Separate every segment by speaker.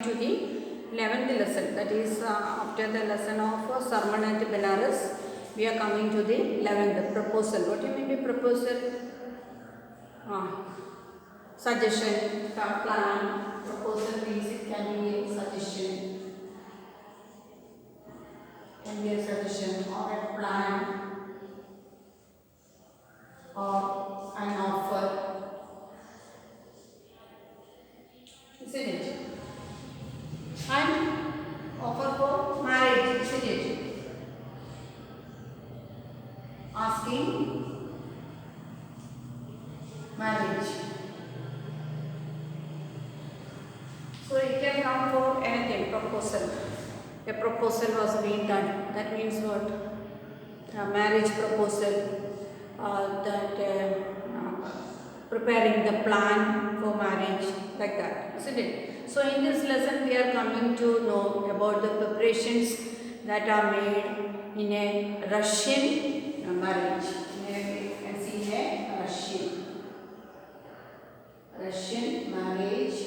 Speaker 1: To the 11th lesson, that is after the lesson of sermon at Benares, we are coming to the 11th proposal. What do you mean by proposal? Suggestion, plan. Proposal means it can be a suggestion, or a plan or an offer, isn't it? And offer for marriage, isn't it? Asking marriage. So it can come for anything, proposal. A proposal was being done. That means what? A marriage proposal. Preparing the plan for marriage, like that, isn't it? So in this lesson we are coming to know about the preparations that are made in a Russian marriage. You can see a Russian marriage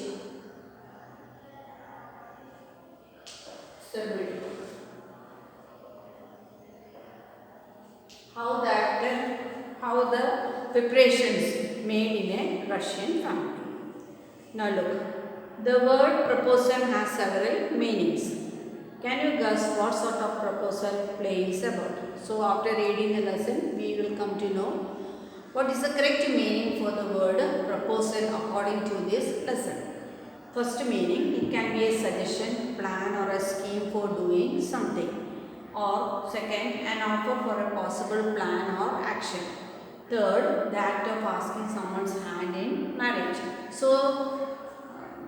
Speaker 1: ceremony. How the preparations made in a Russian family. Now look, the word proposal has several meanings. Can you guess what sort of proposal play is about? So after reading the lesson, we will come to know what is the correct meaning for the word proposal according to this lesson. First meaning, it can be a suggestion, plan or a scheme for doing something. Or second, an offer for a possible plan or action. Third, the act of asking someone's hand in marriage. So,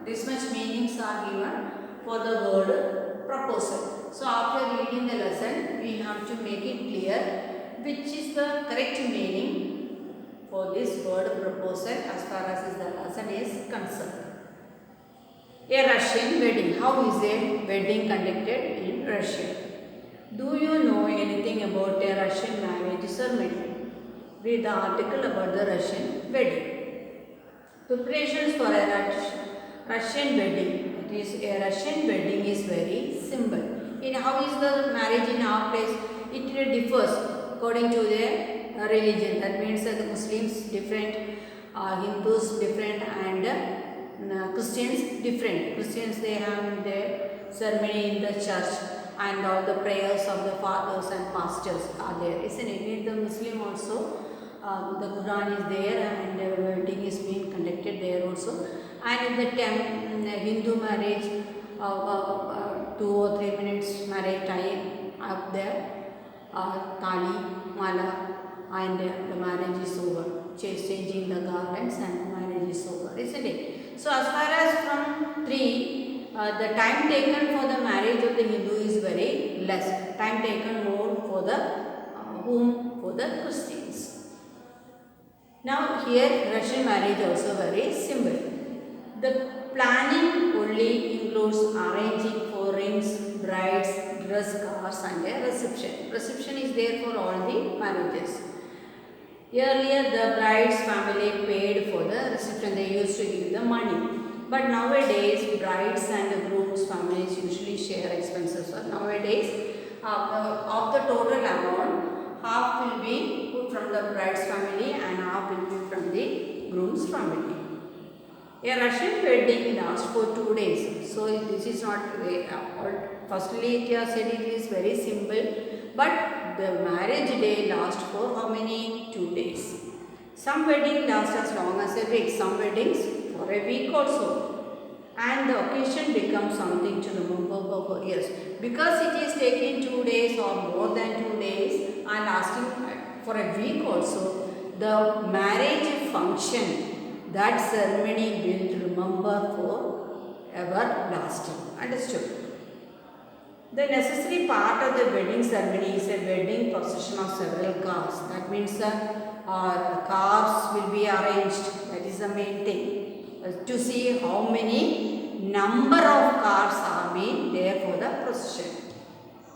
Speaker 1: this much meanings are given for the word proposal. So, after reading the lesson, we have to make it clear which is the correct meaning for this word proposal as far as the lesson is concerned. A Russian wedding. How is a wedding conducted in Russia? Do you know anything about a Russian marriage ceremony? Read the article about the Russian wedding. Preparations for a Russian wedding. It is a Russian wedding is very simple. In how is the marriage in our place? It differs according to their religion. That means that the Muslims different, Hindus different, and Christians different. Christians, they have their ceremony in the church, and all the prayers of the fathers and pastors are there, isn't it? In the Muslim also, the Quran is there, and the wedding is being conducted there also. And in the Hindu marriage, 2 or 3 minutes marriage time up there, Tali, Mala, and the marriage is over. Changing the garlands and marriage is over, isn't it? So as far as from 3, the time taken for the marriage of the Hindu is very less. Time taken more for the for the Christians. Now here Russian marriage also very simple. The planning only includes arranging for rings, brides, dress, cars, and a reception. Reception is there for all the marriages. Earlier the bride's family paid for the reception. They used to give the money. But nowadays, brides and the groom's families usually share expenses. So nowadays, of the total amount, half will be put from the bride's family and half will be from the groom's family. A Russian wedding lasts for 2 days. So this is not very firstly, it has said it is very simple, but the marriage day lasts for how many? 2 days. Some weddings last as long as a week. Some weddings for a week or so, and the occasion becomes something to remember for years, because it is taking 2 days or more than 2 days and lasting for a week also. The marriage function, that ceremony will remember for everlasting. Understood? The necessary part of the wedding ceremony is a wedding procession of several cars. That means cars will be arranged. That is the main thing. To see how many number of cars are being there for the procession.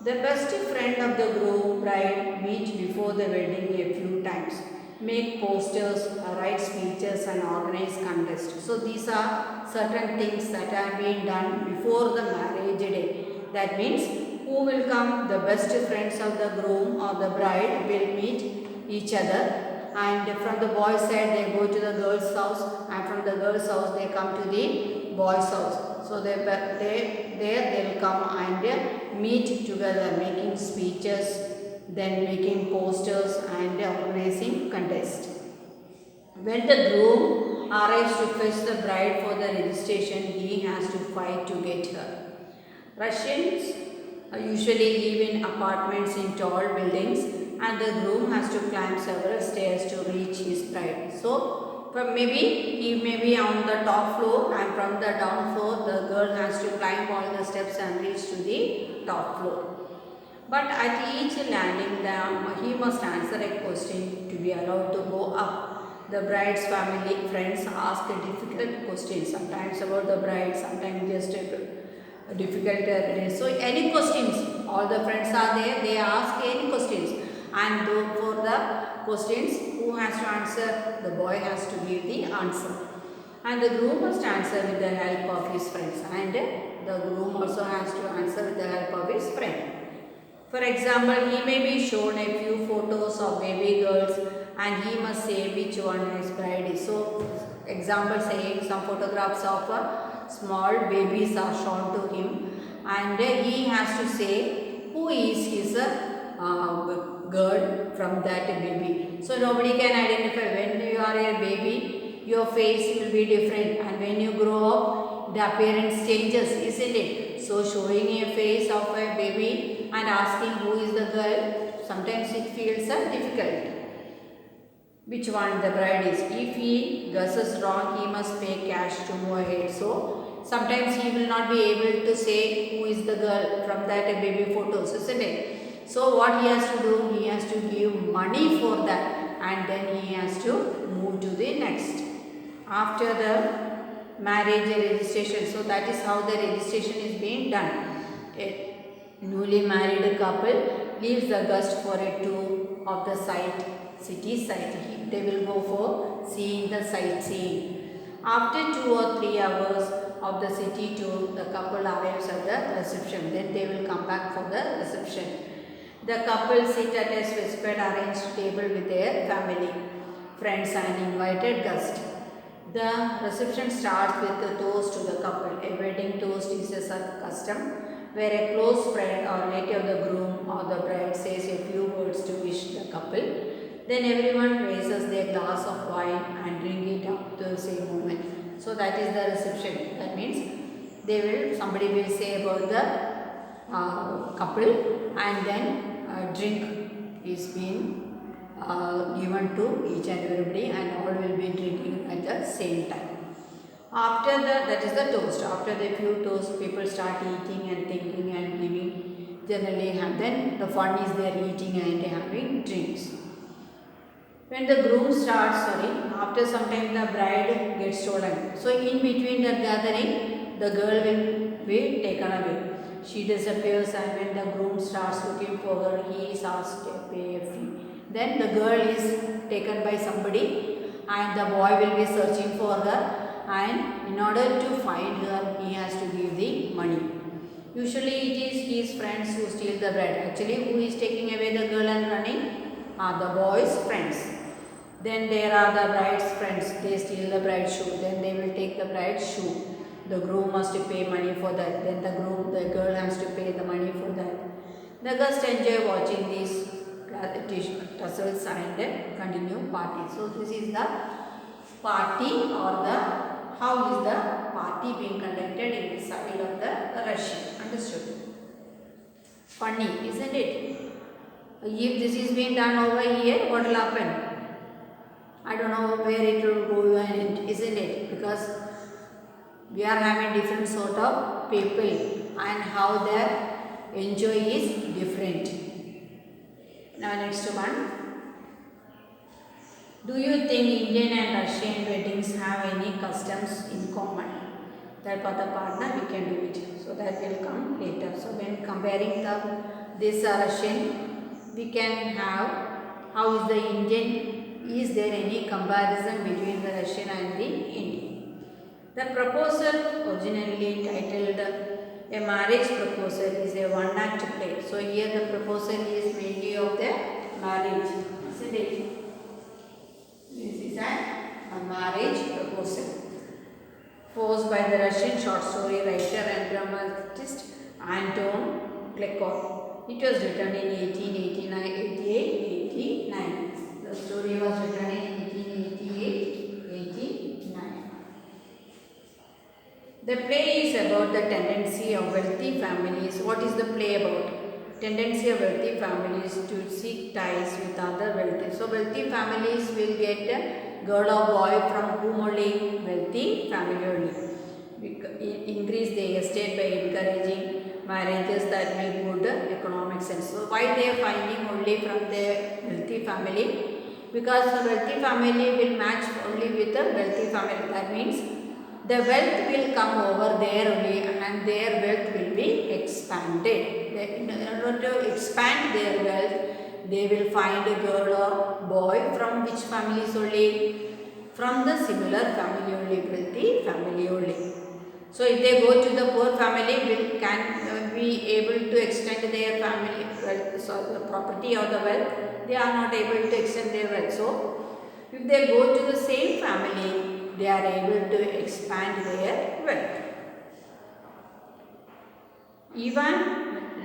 Speaker 1: The best friend of the groom bride meet before the wedding a few times. make posters, write speeches and organize contests. So these are certain things that are being done before the marriage day. That means who will come, the best friends of the groom or the bride will meet each other, and from the boys side they go to the girl's house, and from the girl's house they come to the boys house. So there they will come and meet together, making speeches, then making posters and organizing contest. When the groom arrives to fetch the bride for the registration, he has to fight to get her. Russians usually live in apartments in tall buildings, and the groom has to climb several stairs to reach his bride. So, he may be on the top floor, and from the down floor the girl has to climb all the steps and reach to the top floor. But at each landing, he must answer a question to be allowed to go up. The bride's family friends ask difficult questions, sometimes about the bride, sometimes just difficult. So any questions, all the friends are there, they ask any questions, and for the questions, who has to answer? The boy has to give the answer, and the groom must answer with the help of his friends, and the groom also has to answer with the help of his friend. For example, he may be shown a few photos of baby girls, and he must say which one his bride is. So, example saying some photographs of small babies are shown to him, and he has to say who is his girl from that baby. So, nobody can identify. When you are a baby, your face will be different, and when you grow up, the appearance changes, isn't it? So, showing a face of a baby and asking who is the girl, sometimes it feels difficult. Which one the bride is. If he guesses wrong, he must pay cash to move ahead. So, sometimes he will not be able to say who is the girl from that baby photos, isn't it? So, what he has to do? He has to give money for that, and then he has to move to the next. After the marriage registration, so that is how the registration is being done. A newly married couple leaves the guest for a tour of the city site. They will go for seeing the sightseeing. After 2 or 3 hours of the city tour, the couple arrives at the reception. Then they will come back for the reception. The couple sit at a specified arranged table with their family, friends and invited guests. The reception starts with a toast to the couple. A wedding toast is a custom where a close friend or relative of the groom or the bride says a few words to wish the couple. Then everyone raises their glass of wine and drink it up to the same moment. So that is the reception. That means somebody will say about the couple, and then drink is being given to each and everybody, and all will be drinking at the same time. After that is the toast. After the few toasts, people start eating and thinking and giving. Generally, then the fun is there, eating and having drinks. When the groom starts, after some time the bride gets stolen. So in between the gathering, the girl will be taken away. She disappears, and when the groom starts looking for her, he is asked to pay a fee. Then the girl is taken by somebody, and the boy will be searching for her, and in order to find her, he has to give the money. Usually it is his friends who steal the bride. Actually, who is taking away the girl and running? Are the boy's friends. Then there are the bride's friends. They steal the bride's shoe. Then they will take the bride's shoe. The groom must pay money for that. Then the girl has to pay the money for that. The guests enjoy watching these tussles and continue party. So this is the party, or how is the party being conducted inside of the Russia. Understood? Funny, isn't it? If this is being done over here, what will happen? I don't know where it will go, isn't it? Because we are having different sort of people, and how their enjoy is different. Now next one. Do you think Indian and Russian weddings have any customs in common? That pada partner we can do it. So that will come later. So when comparing this Russian, we can have how is the Indian is there any comparison between the Russian and the Indian? The proposal, originally titled a marriage proposal, is a one-act play. So here the proposal is mainly of the marriage, isn't it? This is a marriage proposal posed by the Russian short story writer and dramatist Anton Chekhov. It was written in 1889, 89. The story was written in 1888, 89. The play is about the tendency of wealthy families. What is the play about? Tendency of wealthy families to seek ties with other wealthy. So wealthy families will get a girl or boy from whom only? Wealthy family only. Increase the estate by encouraging marriages that make good economic sense. So why they are finding only from the wealthy family? Because the wealthy family will match only with the wealthy family. That means the wealth will come over there only and their wealth will be expanded. In order to expand their wealth, they will find a girl or boy from which families only? From the similar family only, wealthy family only. So if they go to the poor family, can be able to extend their family wealth, so the property or the wealth, they are not able to extend their wealth. So if they go to the same family, they are able to expand their wealth. Ivan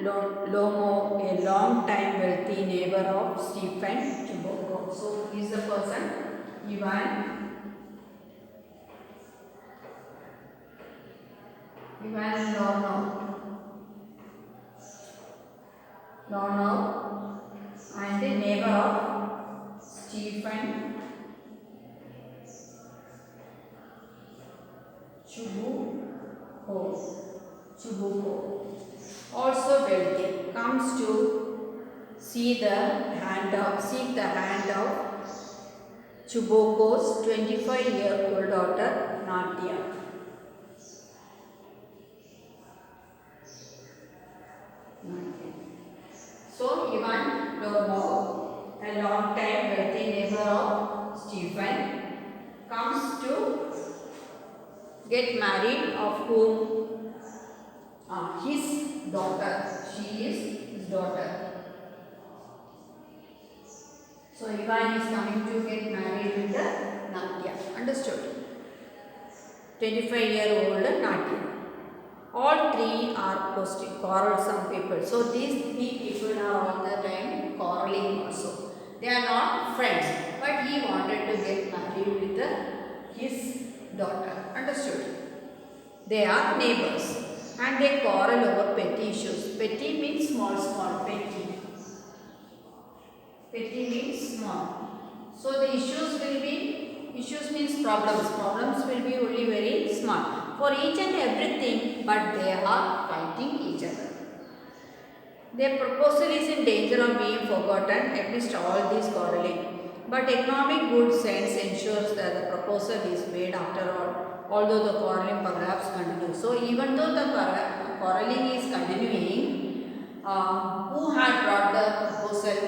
Speaker 1: Lomo, a long time wealthy neighbor of Stephen Chuboko. So he is the person, Ivan Lono and the neighbor of Stephen Chuboko, also wealthy, comes to seek the hand of Chuboko's 25-year-old daughter Nadia. So Ivan Lomo, a long time wealthy neighbor of Stephen, comes to get married, of whom his daughter. She is his daughter. So Ivan is coming to get married with the Nadia. Understood? 25-year-old Nadia. All three are quarrelsome people. So these three people are all the time quarreling also. They are not friends, but he wanted to get married with his daughter. Understood? They are neighbors and they quarrel over petty issues. Petty means small, petty. Petty means small. So the issues means problems. Problems will be only very small. For each and everything, but they are fighting each other. Their proposal is in danger of being forgotten amidst all this quarreling. But economic good sense ensures that the proposal is made after all, although the quarreling perhaps continues. So even though the quarreling is continuing, who had brought the proposal?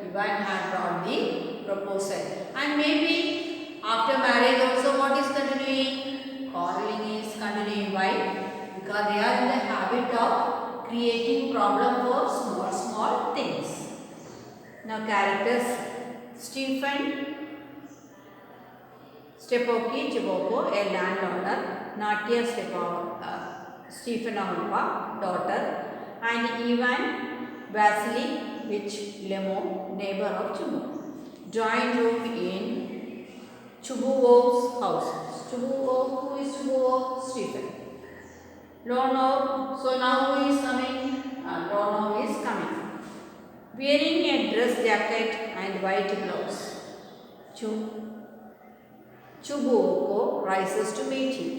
Speaker 1: Ivan had brought the proposal. And maybe after marriage also what is continuing? Quarreling is continuing. Why? Because they are in the habit of creating problem for small things. Now characters: Stephen Chuboko, a landowner; Nadia Stefanova, daughter; and Ivan Vasilyevich Lemo, neighbor of Chuboko. Joint room in Chubukov's house. Chubukov, who is Chubukov? Stephen. Lonov, so now who is coming? Lonov is coming. Wearing a dress jacket and white gloves. Chuboko rises to meet him.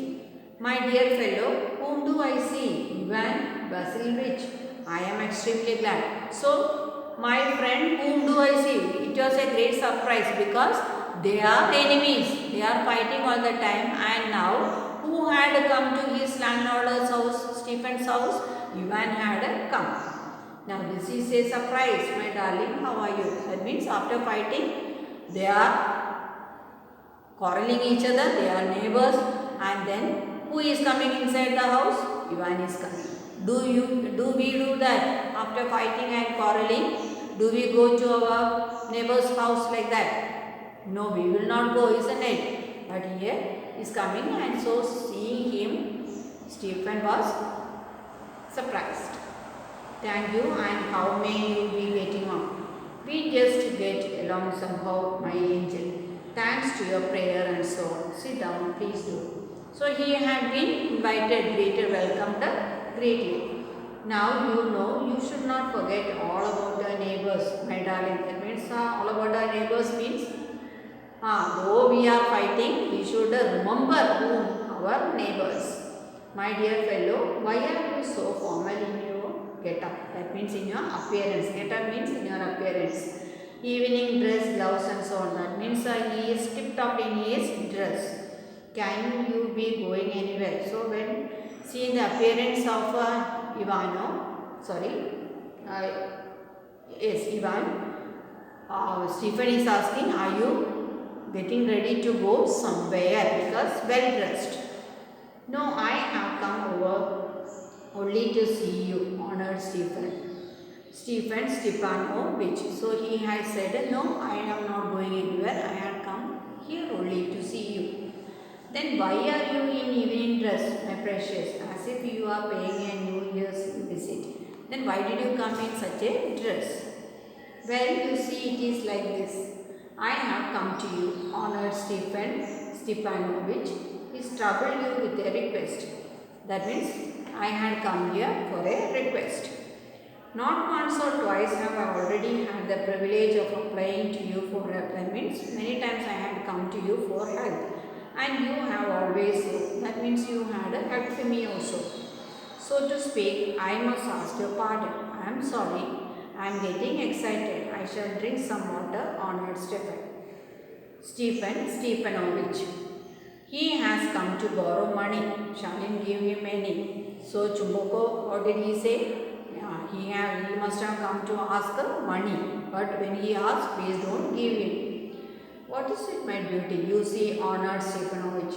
Speaker 1: My dear fellow, whom do I see? Ivan Vasilyevich. I am extremely glad. So, my friend, whom do I see? It was a great surprise because they are enemies. They are fighting all the time, and now who had come to his landlord's house, Stephen's house? Ivan had come. Now this is a surprise, my darling. How are you? That means after fighting, they are quarreling each other. They are neighbors. And then who is coming inside the house? Ivan is coming. Do we do that after fighting and quarreling? Do we go to our neighbor's house like that? No, we will not go, isn't it? But here is coming, and so seeing him, Stephen was surprised. Thank you, and how may you be getting on? We just get along somehow, my angel. Thanks to your prayer and so on. Sit down, please do. So he had been invited, greeted, welcomed greatly. Now you know you should not forget all about our neighbors, my darling. That means all about our neighbors means though we are fighting, we should remember whom our neighbors. My dear fellow, why are you so formal in your get-up? That means in your appearance. Get-up means in your appearance. Evening dress, gloves and so on. That means he is tip-top in his dress. Can you be going anywhere? So when see the appearance of Ivan, Stephen is asking, are you getting ready to go somewhere? Because well dressed. No, I have come over only to see you, honored Stephen Stepanovich. So he had said, no, I am not going anywhere. I have come here only to see you. Then why are you in evening dress, my precious, as if you are paying a New Year's visit? Then why did you come in such a dress? Well, you see, it is like this. I have come to you, honored Stephen Stepanovich. He's troubled you with a request. That means I had come here for a request. Not once or twice have I already had the privilege of applying to you for help. That means many times I had come to you for help. And you have always said, that means you had helped me also. So to speak, I must ask your pardon. I am sorry. I am getting excited. I shall drink some water, honored Stephen Stepanovich. He has come to borrow money. Shall I give him any? So Chumboko, what did he say? Yeah, he must have come to ask money. But when he asked, please don't give him. What is it, my beauty? You see, honored Stepanovich.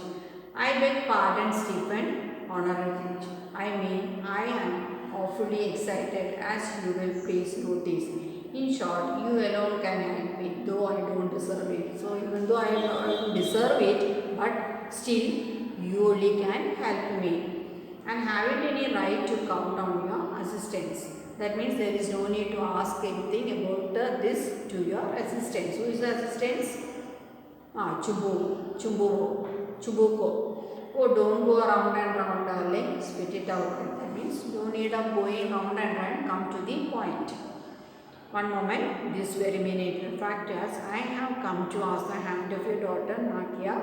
Speaker 1: I beg pardon, Stephen, honored. I mean, I am awfully excited, as you will please notice. In short, you alone can help me, though I don't deserve it. So even though I don't deserve it, but still, you only can help me. And haven't any right to count on your assistance. That means there is no need to ask anything about this to your assistance. Who is the assistance? Chumbuko. Oh, don't go around and round, darling. Spit it out. That means no need of going round and round. Come to the point. One moment. This very minute. In fact, as I have come to ask the hand of your daughter, Nadia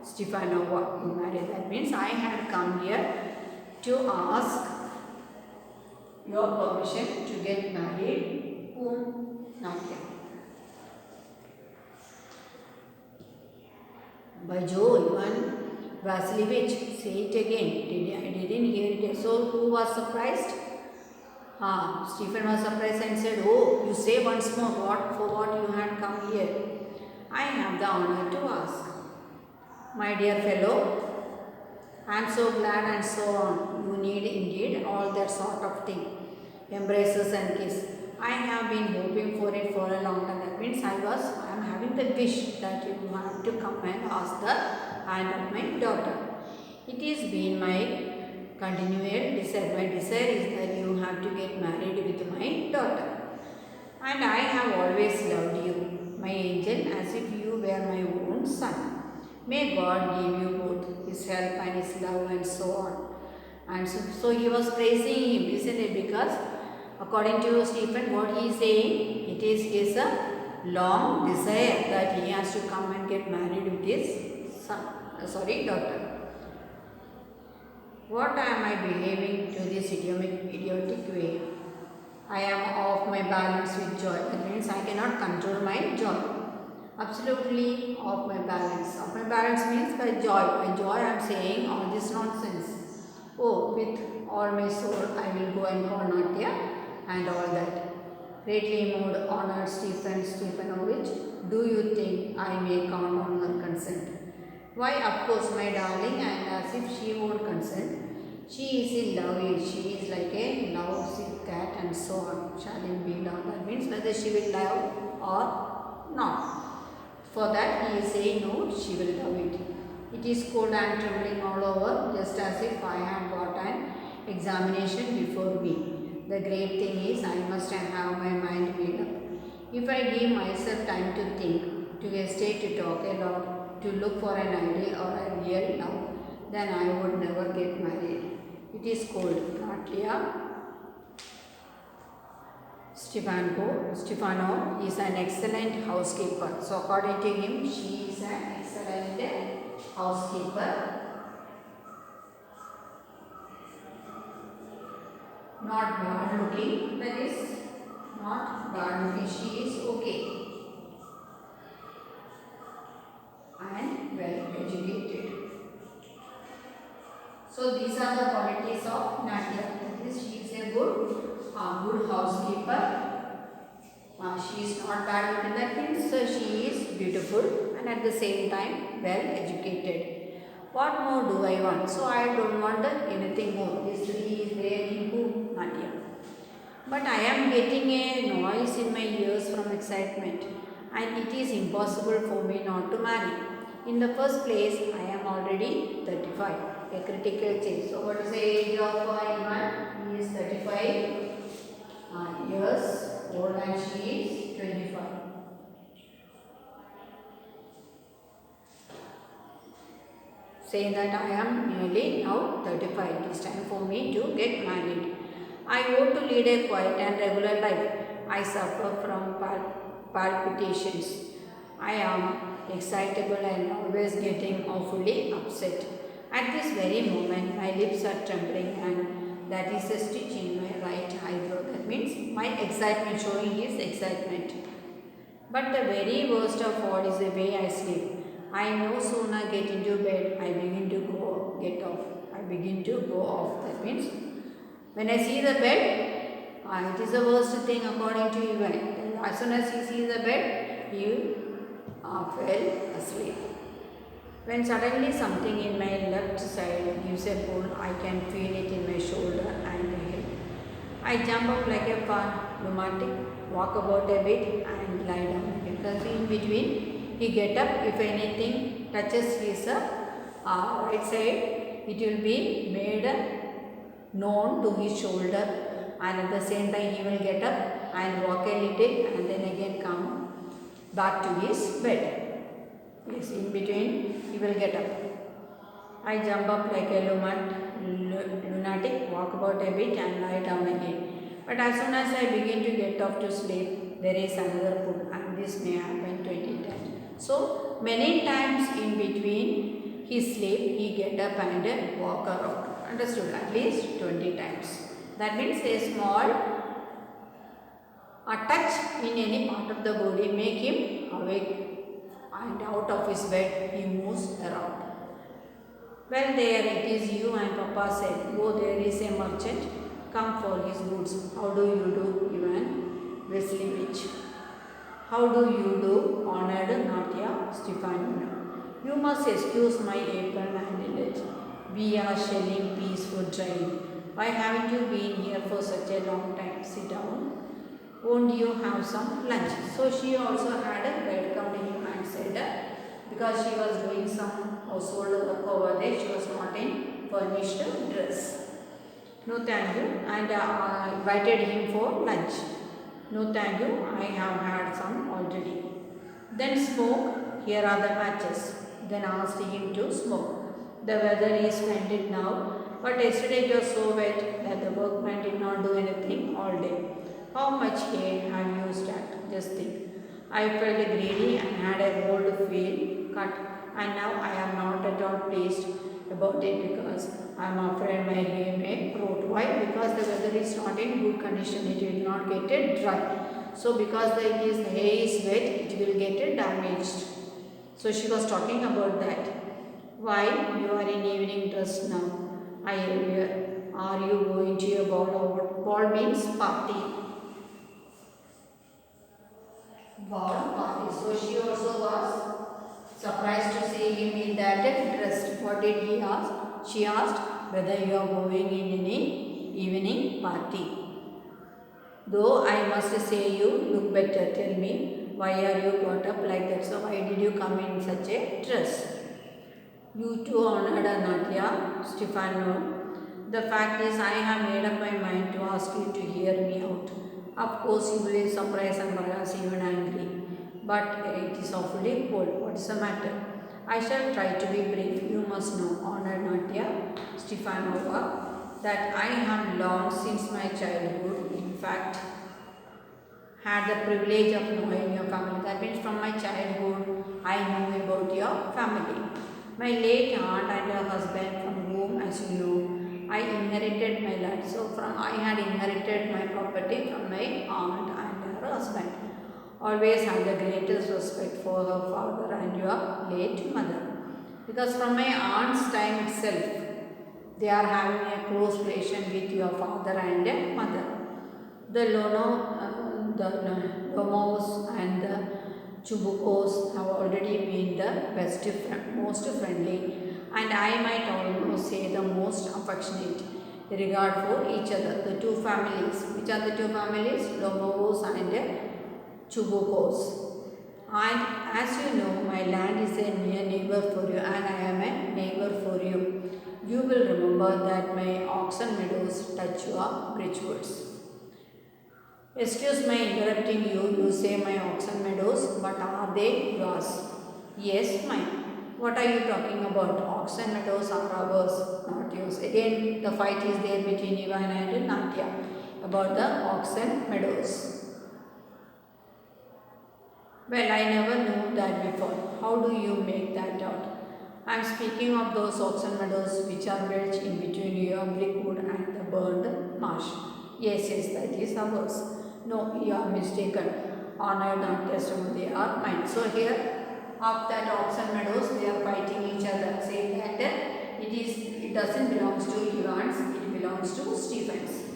Speaker 1: Stepanova, in marriage. That means I had come here to ask your permission to get married. Whom? Nadia. By Jove, Ivan Vasilievich, say it again. I didn't hear it. So who was surprised? Stephen was surprised and said, oh, you say once more for what you had come here. I have the honor to ask. My dear fellow, I am so glad and so on. You need indeed all that sort of thing. Embraces and kiss. I have been hoping for it for a long time. That means I am having the wish that you have to come and ask the hand of my daughter. It has been my continual desire. My desire is that you have to get married with my daughter. And I have always loved you, my angel, as if you were my own son. May God give you both His help and His love and so on. And so he was praising him, isn't it? Because according to Stephen, what he is saying, it is his long desire that he has to come and get married with his daughter. What am I behaving to this idiotic way? I am off my balance with joy. That means I cannot control my joy. Absolutely off my balance. Off my balance means by joy. By joy I am saying all this nonsense. Oh, with all my soul I will go and call Nadia and all that. Greatly moved, honored Stephen Stepanovich, do you think I may count on her consent? Why, of course, my darling, and as if she would consent. She is in love, she is like a lovesick cat and so on. Shall it be love? That means whether she will love or not. For that he is saying no, she will love it. It is cold and trembling all over, just as if I had got an examination before me. The great thing is I must have my mind made up. If I give myself time to think, to hesitate, to talk a lot, to look for an ideal or a real love, then I would never get married. It is cold, Natia. Stefano is an excellent housekeeper. So according to him, she is an excellent housekeeper. Not bad looking, that is not bad looking. She is okay and well educated. So these are the qualities of Nadia. That is, she is a good housekeeper. She is not bad looking. That means she is beautiful and at the same time well educated. What more do I want? So I don't want anything more. This three is there in who? Nadia. But I am getting a noise in my ears from excitement, and it is impossible for me not to marry. In the first place, I am already 35, a critical change. So what is the age of Iman? He is 35 years old and she is 25. Saying that I am nearly now 35. It is time for me to get married. I want to lead a quiet and regular life. I suffer from palpitations. I am excitable and always getting awfully upset. At this very moment, my lips are trembling and that is a stitch in my right eyebrow. That means my excitement, showing his excitement. But the very worst of all is the way I sleep. I no sooner get into bed, I begin to get off. I begin to go off. That means when I see the bed, it is the worst thing according to Ivan. As soon as he sees the bed, he fell asleep. When suddenly something in my left side gives a pull, I can feel it in my shoulder and head. I jump up like a lunatic, walk about a bit and lie down again. Because in between, he get up. If anything touches his right side, it will be made known to his shoulder, and at the same time he will get up and walk a little and then again come back to his bed. Yes, in between he will get up. I jump up like a lunatic, walk about a bit and lie down again. But as soon as I begin to get off to sleep, there is another pull, and this may happen 20 times. So many times in between his sleep, he get up and walk around. Understood? At least 20 times. That means a small touch in any part of the body make him awake, and out of his bed he moves around. Well, there it is you and Papa said, go, there is a merchant, come for his goods. How do you do, Ivan Vasilevich? How do you do, honored Natia Stefanina? You must excuse my apron and leg. We are shelling peas for drying. Why haven't you been here for such a long time? Sit down. Won't you have some lunch? So she also had a welcome him and said, because she was doing some household work over there, she was not in furnished dress. No thank you, and invited him for lunch. No thank you, I have had some already. Then smoke, here are the matches. Then asked him to smoke. The weather is splendid now, but yesterday it was so wet that the workman did not do anything all day. How much hay have you stacked? Just think. I felt greedy and had a bold field cut, and now I am not at all pleased about it because I am afraid my hay may rot. Why? Because the weather is not in good condition, it will not get it dry. So because the hay is wet, it will get it damaged. So she was talking about that. Why you are in evening dress now? I hear. Are you going to a ball? Ball means party. Ball party. So she also was surprised to see him in that dress. What did he ask? She asked whether you are going in any evening party. Though I must say you look better. Tell me, why are you got up like that? So why did you come in such a dress? You too honored Natya, Stefano. The fact is I have made up my mind to ask you to hear me out. Of course you will be surprised and perhaps even angry. But it is awfully cold. What is the matter? I shall try to be brief. You must know, honored Natya Stefanova, that I have long since my childhood, in fact, had the privilege of knowing your family. That means from my childhood, I knew about your family. My late aunt and her husband, from whom, as you know, I inherited my land. So I had inherited my property from my aunt and her husband. Always had the greatest respect for her father and your late mother. Because from my aunt's time itself, they are having a close relation with your father and mother. The Lomos and the Chubukos have already been the most friendly, and I might almost say the most affectionate regard for each other. The two families, which are the two families? Lomos and Chubukos. And as you know, my land is a near neighbor for you, and I am a neighbor for you. You will remember that my oxen meadows touch your bridgewoods. Excuse my interrupting you. You say my oxen meadows, but are they yours? Yes, mine. What are you talking about? Oxen meadows are ours, not yours. Again, the fight is there between Ivan and Natya about the oxen meadows. Well, I never knew that before. How do you make that out? I am speaking of those oxen meadows which are built in between your brickwood and the burned marsh. Yes, that is ours. No, you are mistaken. Honored Natya, they are mine. So here, of that oxen meadows, they are fighting each other, saying that it doesn't belong to Ivan's, it belongs to Stephen's.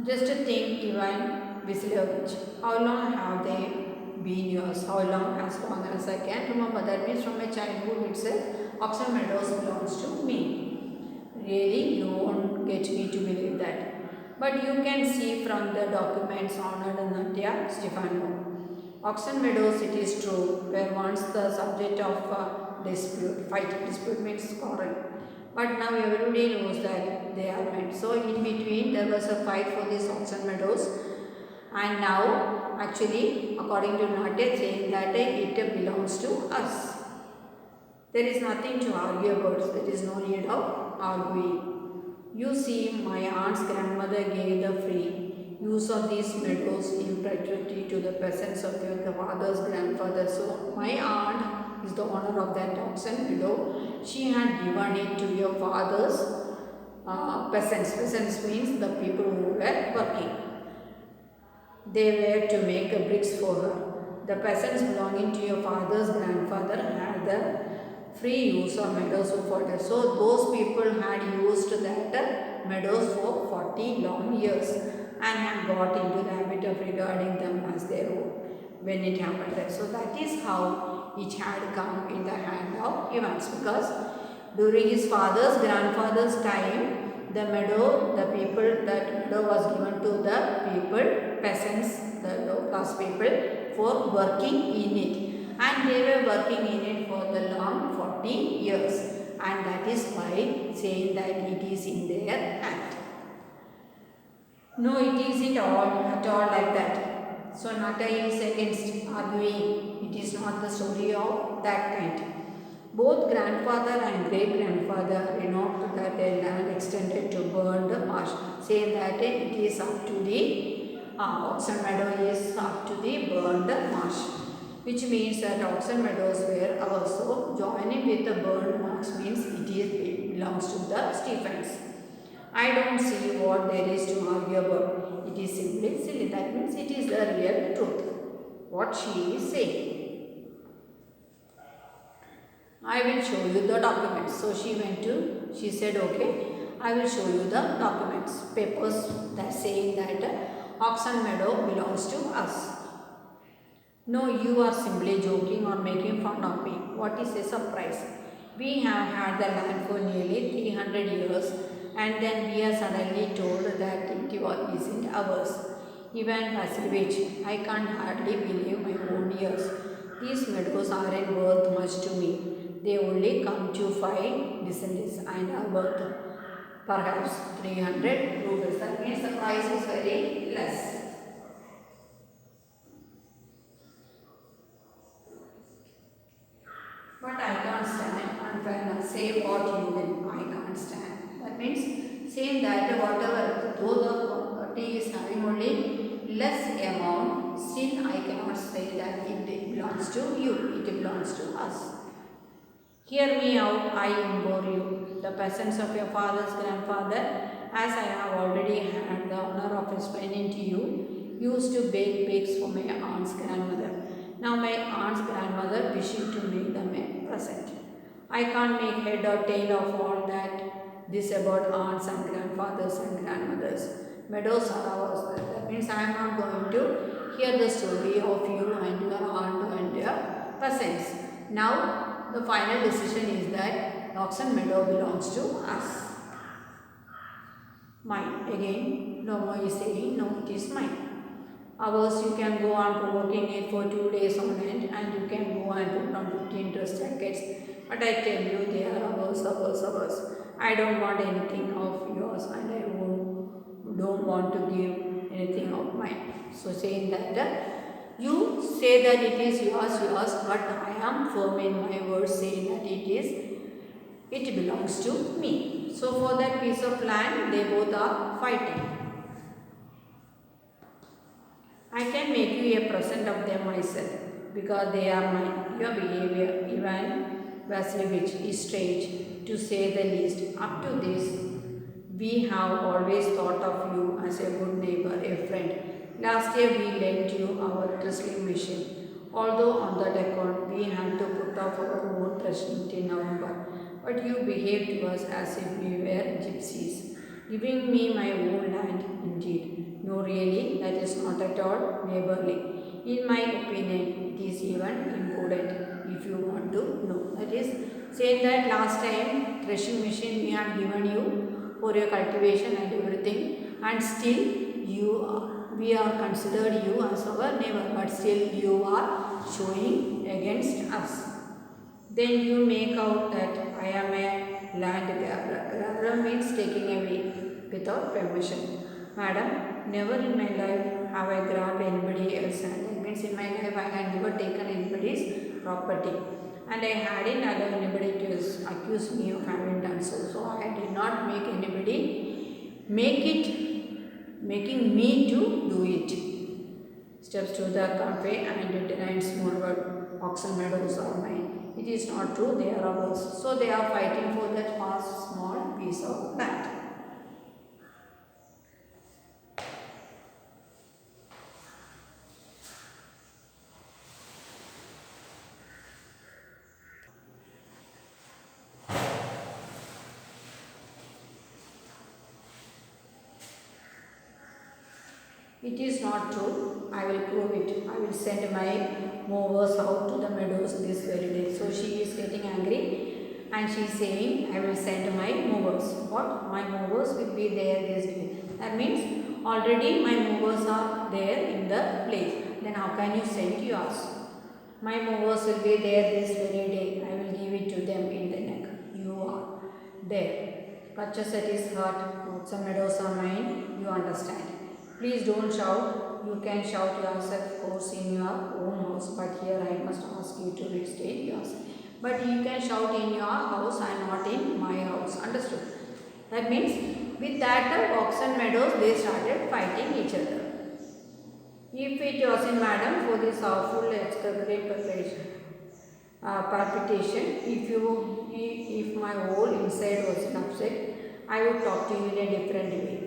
Speaker 1: Just think, Ivan Vasilyevich, how long have they been yours? How long? As long as I can remember. That means from my childhood itself, oxen meadows belongs to me. Really, you won't get me to believe that. But you can see from the documents honored Natya Stefano. Oxen meadows, it is true, were once the subject of dispute. Dispute means quarrel. But now everybody knows that they are made. So in between there was a fight for these oxen meadows, and now actually according to Natya saying that it belongs to us. There is nothing to argue about. There is no need of arguing. You see, my aunt's grandmother gave the free use of these meadows in perpetuity to the peasants of your father's grandfather. So my aunt is the owner of that oxen meadow. She had given it to your father's peasants. Peasants means the people who were working. They were to make bricks for her. The peasants belonging to your father's grandfather had the free use of meadows of water. So those people had used that meadows for 40 long years and had got into the habit of regarding them as their own when it happened. So that is how it had come in the hand of Evans, because during his father's grandfather's time, the meadow, that meadow was given to the people, peasants, the low class people, for working in it. And they were working in it for the long 40 years, and that is why saying that it is in their hand. No, it isn't at all like that. So Natya is against arguing. It is not the story of that kind. Both grandfather and great grandfather remarked that their land extended to burned marsh, saying that it is up to the oxen meadow is up to the burned marsh, which means that oxen meadows were also joining with the burned marsh means it belongs to the Stephens. I don't see what there is to argue about. It is simply silly. That means it is the real truth, what she is saying. I will show you the documents. So she said, okay, I will show you the documents, papers that saying that oxen meadow belongs to us. No, you are simply joking or making fun of me. What is a surprise? We have had the land for nearly 300 years and then we are suddenly told that isn't ours. Ivan Vasilyevich, I can't hardly believe my own ears. These meadows aren't worth much to me. They only come to 5 descendants and are worth perhaps 300 rubles. That means the price is very less. But I can't stand unfairness. Say what you will, I can't stand. That means saying that whatever, though the property is having only less amount, still I cannot say that it belongs to you, it belongs to us. Hear me out, I implore you. The peasants of your father's grandfather, as I have already had the honor of explaining to you, used to bake cakes for my aunt's grandmother. Now my aunt's grandmother wishing to make them a present. I can't make head or tail of all that this about aunts and grandfathers and grandmothers. Meadows are ours. That means I am not going to hear the story of you and your aunt and your peasants. Now the final decision is that Oxen Meadow belongs to us. Mine. Again, no more is saying, no, it is mine. Ours, you can go on provoking it for 2 days on end and you can go and put on 15 dress jackets. But I tell you, they are ours, ours, ours. I don't want anything of yours and I don't want to give anything of mine. So saying that, you say that it is yours, but I am firm in my words saying that it belongs to me. So for that piece of land, they both are fighting. I can make you a present of them myself because they are mine. Your behavior, Ivan Vasilyevich, is strange to say the least. Up to this, we have always thought of you as a good neighbor, a friend. Last year we lent you our wrestling machine. Although on that account we had to put off our own president in November, but you behaved to us as if we were gypsies, giving me my own land indeed. No, really, that is not at all neighborly. In my opinion, it is even imprudent if you want to know. That is, saying that last time threshing machine we had given you for your cultivation and everything, and still we are considered you as our neighbor, but still you are showing against us. Then you make out that I am a land grabber. Grabber means taking away without permission. Madam, never in my life have I grabbed anybody else's land. That means in my life I had never taken anybody's property. And I hadn't allowed anybody to accuse me of having done so. So I did not make anybody making me to do it. Steps to the cafe and denies moreover, Oxen Meadows are mine. It is not true, they are ours. So they are fighting for that vast small piece of land. It is not true. I will prove it. I will send my movers out to the meadows this very day. So she is getting angry and she is saying, I will send my movers. What? My movers will be there this day. That means already my movers are there in the place. Then how can you send yours? My movers will be there this very day. I will give it to them in the neck. You are there. Purchaser is hurt. Some meadows are mine. You understand. Please don't shout. You can shout yourself, of course, in your own house, but here I must ask you to restate yours. But you can shout in your house and not in my house. Understood? That means with that Oxen Meadows they started fighting each other. If it was in madam for this awful excavate palpitation, if my whole inside was upset, I would talk to you in a different way.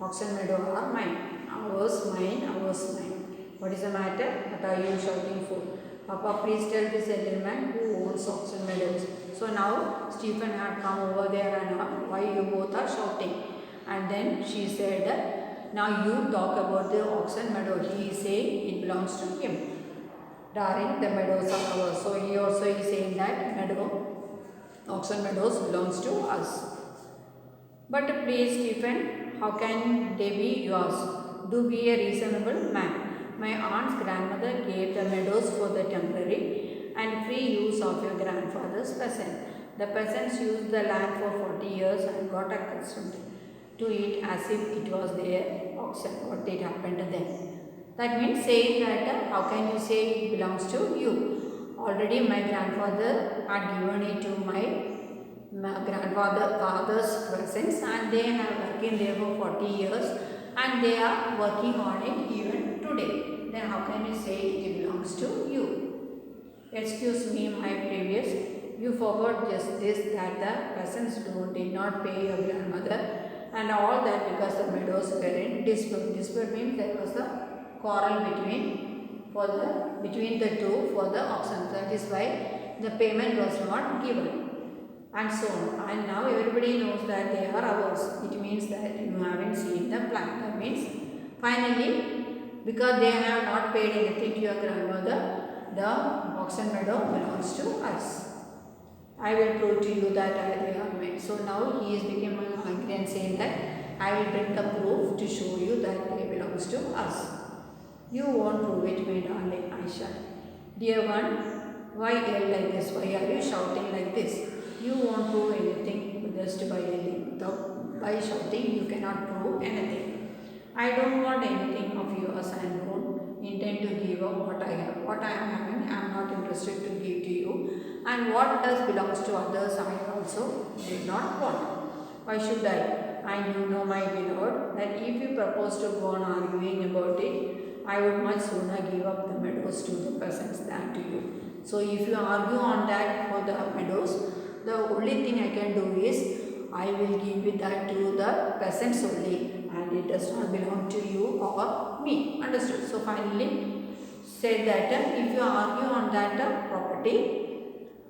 Speaker 1: Oxen Meadow are mine. Ours, mine, ours, mine. What is the matter? What are you shouting for? Papa, please tell this gentleman who owns Oxen Meadows. So now Stephen had come over there and asked why you both are shouting. And then she said, now you talk about the Oxen Meadow. He is saying it belongs to him. Darling, the meadows are ours. So he also is saying that Oxon Meadows belongs to us. But please, Stephen, how can they be yours? Do be a reasonable man. My aunt's grandmother gave the meadows for the temporary and free use of your grandfather's peasant. The peasants used the land for 40 years and got accustomed to it as if it was their oxen. What did happen to them? That means saying that how can you say it belongs to you? Already my grandfather had given it to my father's presents, and they have working there for 40 years and they are working on it even today. Then how can you say it belongs to you? Excuse me, my previous, you forgot just this, that the peasants did not pay your grandmother, and all that because the meadows were in dispute. Dispute means there was a quarrel between the two for the oxen. That is why the payment was not given, and so on. And now everybody knows that they are ours. It means that you haven't seen the plan. That means finally, because they have not paid anything to your grandmother, the oxen meadow belongs to us. I will prove to you that they are made. So now he is becoming angry and saying that I will bring the proof to show you that they belongs to us. You won't prove it, my darling, I shall. Dear one, why yell like this? Why are you shouting like this? You won't prove anything just by yelling. By shouting, you cannot prove anything. I don't want anything of yours and don't intend to give up what I have. What I am having, I am not interested to give to you. And what does belongs to others, I also did not want. Why should I? And you know, my beloved, that if you propose to go on arguing about it, I would much sooner give up the meadows to the peasants than to you. So if you argue on that for the meadows, the only thing I can do is I will give that to the peasants only, and it does not belong to you or me. Understood? So finally said that if you argue on that property,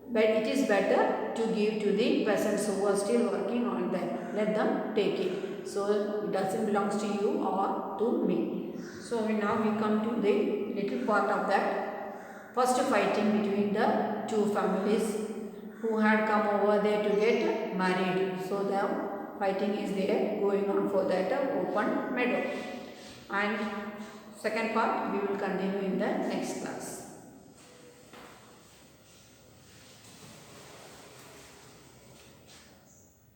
Speaker 1: but it is better to give to the peasants who are still working on that. Let them take it. So it doesn't belong to you or to me. So now we come to the little part of that first fighting between the two families who had come over there to get married. So the fighting is there going on for that open meadow. And second part we will continue in the next class.